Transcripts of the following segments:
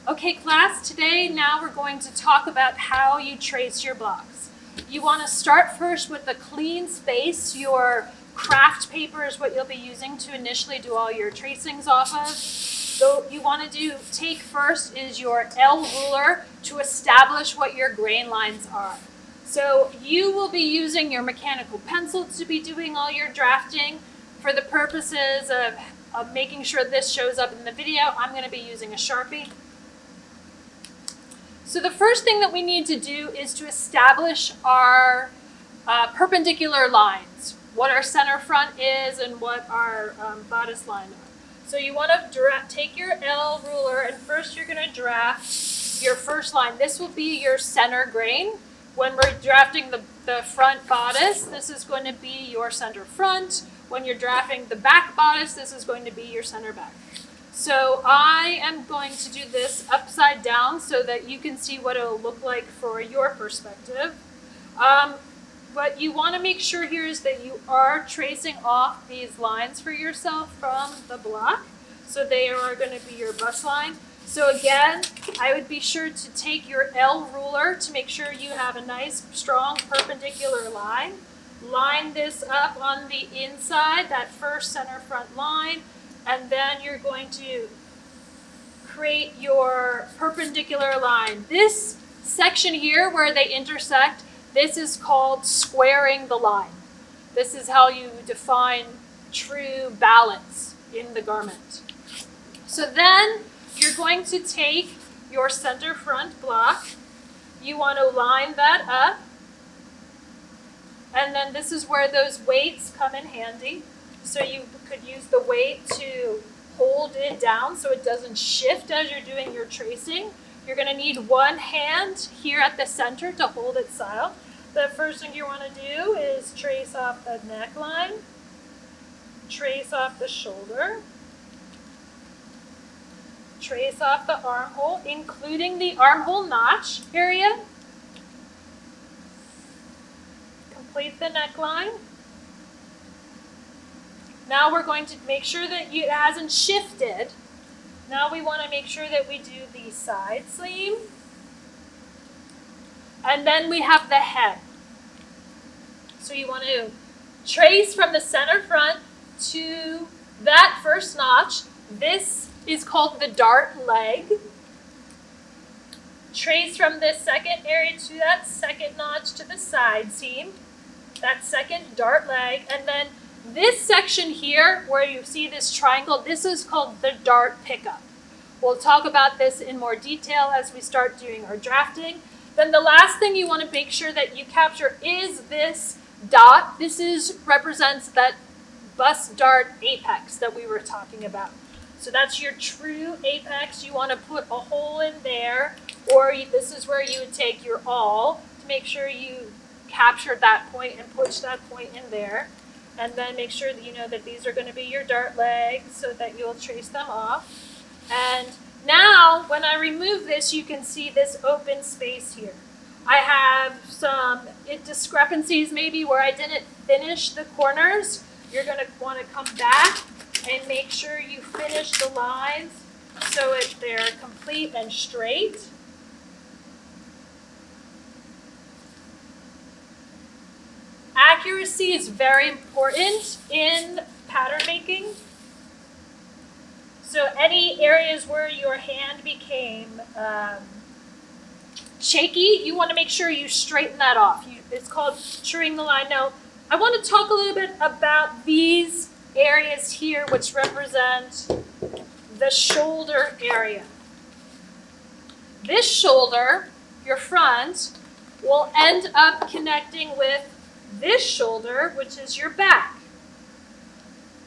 Okay, class, today now we're going to talk about how you trace your blocks. You want to start first with a clean space. Your craft paper is what you'll be using to initially do all your tracings off of. So you want to take first is your L ruler to establish what your grain lines are. So you will be using your mechanical pencil to be doing all your drafting. For the purposes of making sure this shows up in the video, I'm going to be using a Sharpie. So the first thing that we need to do is to establish our perpendicular lines, what our center front is and what our bodice line are. So you want to take your L ruler and first you're going to draft your first line. This will be your center grain. When we're drafting the front bodice, this is going to be your center front. When you're drafting the back bodice, this is going to be your center back. So I am going to do this upside down so that you can see what it'll look like for your perspective. What you want to make sure here is that you are tracing off these lines for yourself from the block. So they are going to be your bust line. So again, I would be sure to take your L ruler to make sure you have a nice, strong, perpendicular line. Line this up on the inside, that first center front line. And then you're going to create your perpendicular line. This section here where they intersect, this is called squaring the line. This is how you define true balance in the garment. So then you're going to take your center front block. You want to line that up. And then this is where those weights come in handy. So you could use the weight to hold it down so it doesn't shift as you're doing your tracing. You're going to need one hand here at the center to hold it still. The first thing you want to do is trace off the neckline, trace off the shoulder, trace off the armhole, including the armhole notch area. Complete the neckline. Now we're going to make sure that it hasn't shifted. Now we want to make sure that we do the side seam. And then we have the head. So you want to trace from the center front to that first notch. This is called the dart leg. Trace from this second area to that second notch to the side seam. That second dart leg. And then this section here, where you see this triangle, this is called the dart pickup. We'll talk about this in more detail as we start doing our drafting. Then the last thing you want to make sure that you capture is this dot. This represents that bust dart apex that we were talking about. So that's your true apex. You want to put a hole in there, or this is where you would take your awl to make sure you capture that point and push that point in there. And then make sure that you know that these are going to be your dart legs so that you'll trace them off. And now, when I remove this, you can see this open space here. I have some discrepancies maybe where I didn't finish the corners. You're going to want to come back and make sure you finish the lines so they're complete and straight. Accuracy is very important in pattern making. So any areas where your hand became shaky, you want to make sure you straighten that off. It's called truing the line. Now, I want to talk a little bit about these areas here, which represent the shoulder area. This shoulder, your front, will end up connecting with this shoulder, which is your back.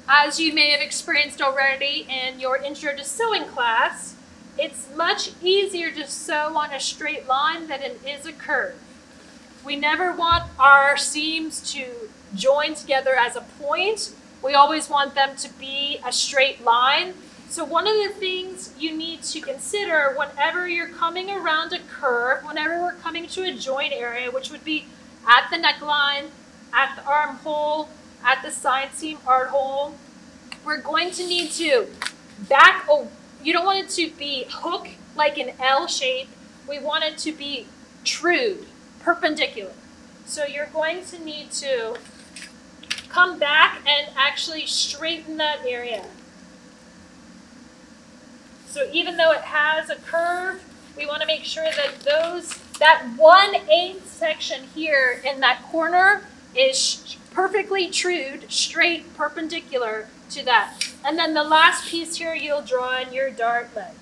As you may have experienced already in your Intro to Sewing class, it's much easier to sew on a straight line than it is a curve. We never want our seams to join together as a point. We always want them to be a straight line. So one of the things you need to consider whenever you're coming around a curve, whenever we're coming to a joint area, which would be at the neckline, at the armhole, at the side seam armhole, we're going to need to you don't want it to be hook like an L shape, we want it to be trued, perpendicular. So you're going to need to come back and actually straighten that area. So even though it has a curve, we want to make sure that that 1/8 section here in that corner is perfectly trued, straight, perpendicular to that. And then the last piece here, you'll draw in your dart legs.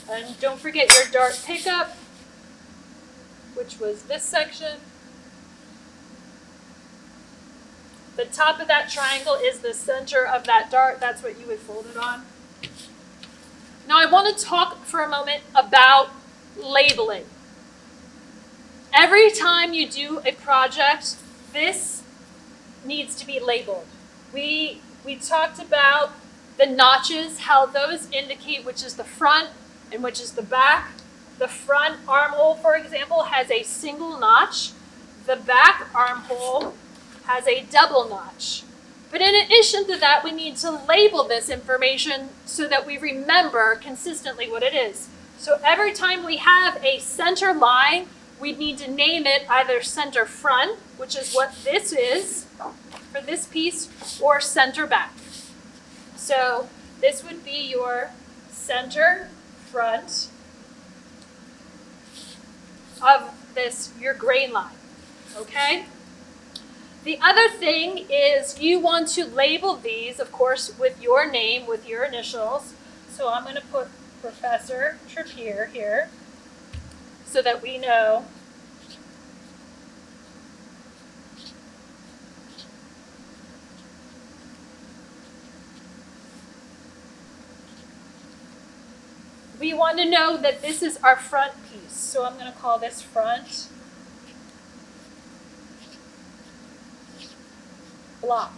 And don't forget your dart pickup, which was this section. The top of that triangle is the center of that dart. That's what you would fold it on. Now I want to talk for a moment about labeling. Every time you do a project, this needs to be labeled. We talked about the notches, how those indicate which is the front and which is the back. The front armhole, for example, has a single notch. The back armhole has a double notch. But in addition to that, we need to label this information so that we remember consistently what it is. So every time we have a center line, we need to name it either center front, which is what this is for this piece, or center back. So this would be your center front of this, your grain line, okay? The other thing is you want to label these, of course, with your name, with your initials. So I'm going to put Professor Trippeer here so that we know. We want to know that this is our front piece. So I'm going to call this front block.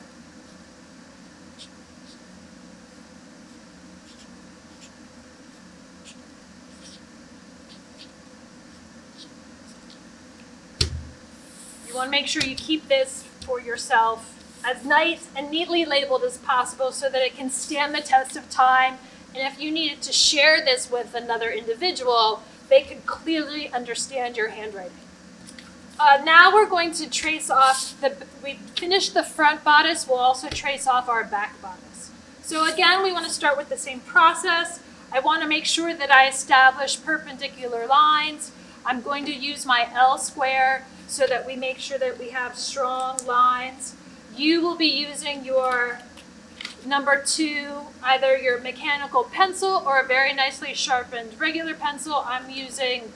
You want to make sure you keep this for yourself as nice and neatly labeled as possible so that it can stand the test of time. And if you needed to share this with another individual, they could clearly understand your handwriting. Now we're going to trace off, we finished the front bodice, we'll also trace off our back bodice. So again, we want to start with the same process. I want to make sure that I establish perpendicular lines. I'm going to use my L square so that we make sure that we have strong lines. You will be using your number 2, either your mechanical pencil or a very nicely sharpened regular pencil. I'm using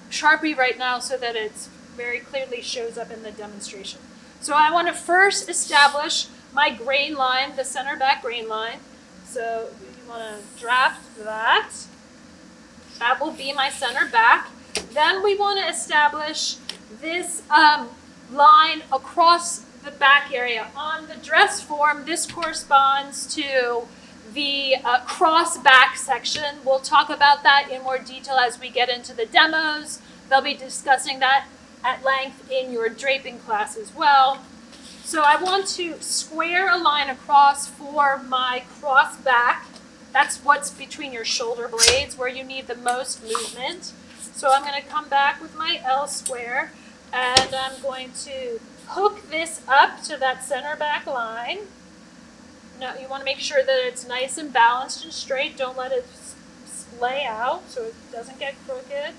Sharpie right now so that it's very clearly shows up in the demonstration. So I want to first establish my grain line, the center back grain line. So you want to draft that. That will be my center back. Then we want to establish this line across the back area. On the dress form, this corresponds to the cross back section. We'll talk about that in more detail as we get into the demos. They'll be discussing that at length in your draping class as well. So I want to square a line across for my cross back. That's what's between your shoulder blades where you need the most movement. So I'm going to come back with my L square and I'm going to hook this up to that center back line. Now you want to make sure that it's nice and balanced and straight. Don't let it splay out so it doesn't get crooked.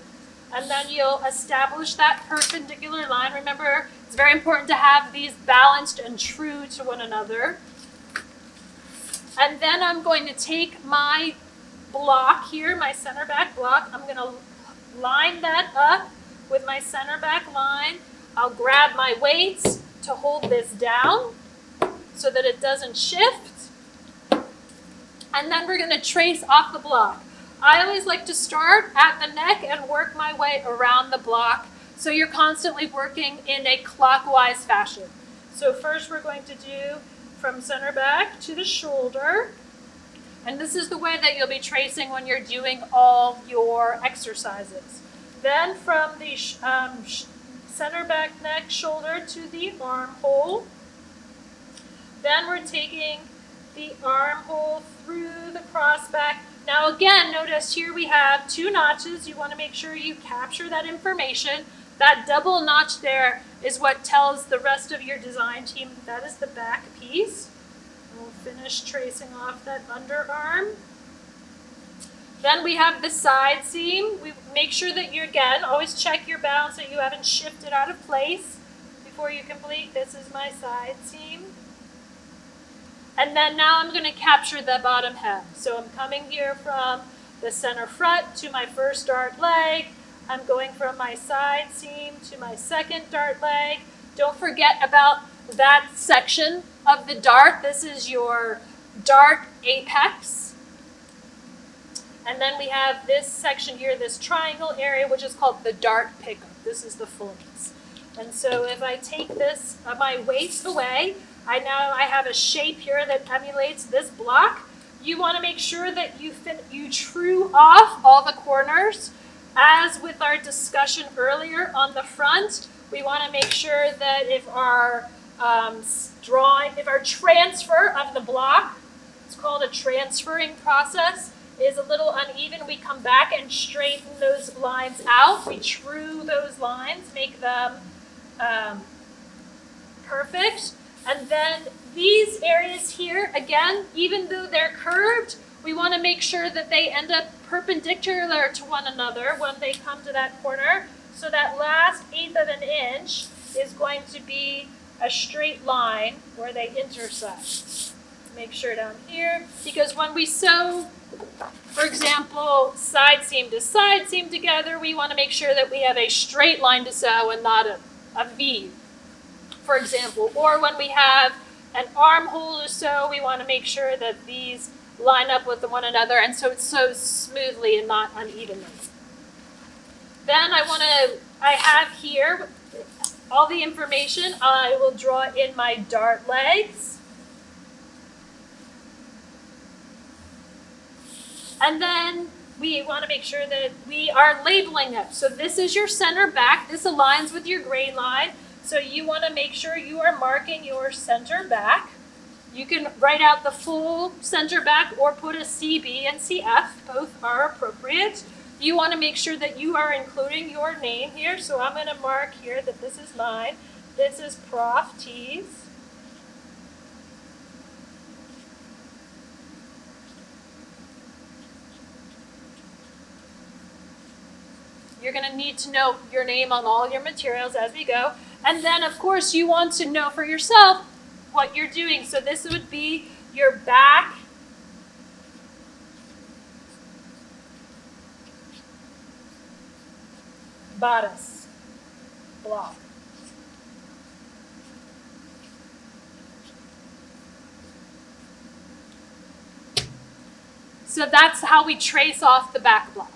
And then you'll establish that perpendicular line. Remember, it's very important to have these balanced and true to one another. And then I'm going to take my block here, my center back block. I'm going to line that up with my center back line. I'll grab my weights to hold this down so that it doesn't shift. And then we're going to trace off the block. I always like to start at the neck and work my way around the block so you're constantly working in a clockwise fashion. So first we're going to do from center back to the shoulder. And this is the way that you'll be tracing when you're doing all your exercises. Then from the center back, neck, shoulder to the armhole. Then we're taking the armhole through the crossback. Now again, notice here we have 2 notches. You want to make sure you capture that information. That double notch there is what tells the rest of your design team that is the back piece. And we'll finish tracing off that underarm. Then we have the side seam. We make sure that you, again, always check your balance that you haven't shifted out of place before you complete. This is my side seam. And then now I'm going to capture the bottom hem. So I'm coming here from the center front to my first dart leg. I'm going from my side seam to my second dart leg. Don't forget about that section of the dart. This is your dart apex. And then we have this section here, this triangle area, which is called the dart pickup. This is the fullness. And so if I take this, my weights away, I have a shape here that emulates this block. You want to make sure that you true off all the corners. As with our discussion earlier on the front, we want to make sure that if our transfer of the block, it's called a transferring process, is a little uneven, we come back and straighten those lines out. We true those lines, make them perfect. And then these areas here, again, even though they're curved, we want to make sure that they end up perpendicular to one another when they come to that corner. So that last 1/8 of an inch is going to be a straight line where they intersect. Make sure down here, because when we sew, for example, side seam to side seam together, we want to make sure that we have a straight line to sew and not a V, for example. Or when we have an armhole to sew, we want to make sure that these line up with one another, and so it's sews smoothly and not unevenly. Then I have here all the information. I will draw in my dart legs. And then we want to make sure that we are labeling it. So this is your center back. This aligns with your gray line. So you want to make sure you are marking your center back. You can write out the full center back or put a CB and CF. Both are appropriate. You want to make sure that you are including your name here. So I'm going to mark here that this is mine. This is Prof T's. You're going to need to know your name on all your materials as we go. And then, of course, you want to know for yourself what you're doing. So this would be your back bodice block. So that's how we trace off the back block.